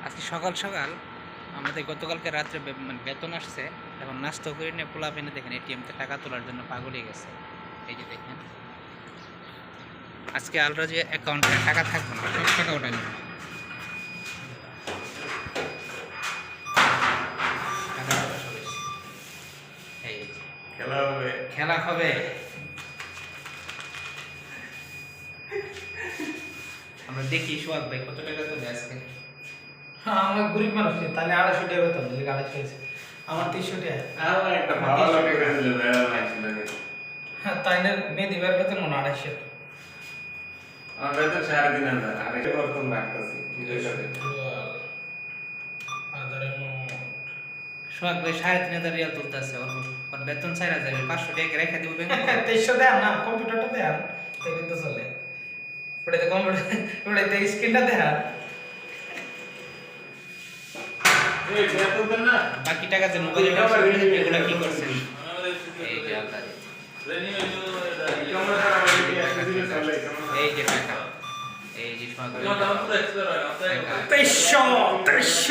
আজকে সকাল সকাল আমাদের গতকালকে রাত্রে মানে বেতন আসছে, এখন নাস্তা করে নিয়ে পোলা পেনে দেখেন এটিএমতে টাকা তোলার জন্য পাগল হয়ে গেছে। এই যে দেখেন আজকে আলরা যে অ্যাকাউন্টে টাকা থাকবে না, সব টাকা ওটা নেবে। খেলা হবে। আমরা দেখি সোহাগ ভাই কত টাকা তোলে আজকে। হ্যাঁ, আমার গরিব মানুষ তাহলে 250 টাকা বেতন দিলে 250 আমার 300 টাকা। আমার একটা ভালো লাগে দিলে মেলা লাগছিল না। হ্যাঁ, তাইলে মেয়ে দিবার বেতন মনে 250। আমার বেতন 3500 আর এটা বর্তমান রাখতেছি। সোহাগ ভাই 3500 রিয়াল তুলতেছে, ওর বেতন 4000, 500 টাকা রেখে দিব ব্যাংকে। 2300 দেন না, কম্পিউটারটা দেন তাহলে তো চলে। ওটাতে কম্পিউটার, ওটাতে স্ক্রিনটা দেন। এই বেতন দেন না। বাকি টাকা যে মোবাইলে ব্যবসা করে এগুলা কি করছেন? এই যে আল্লাহ, এই যে টাকা, এই যে সোহাগ ভাই 2300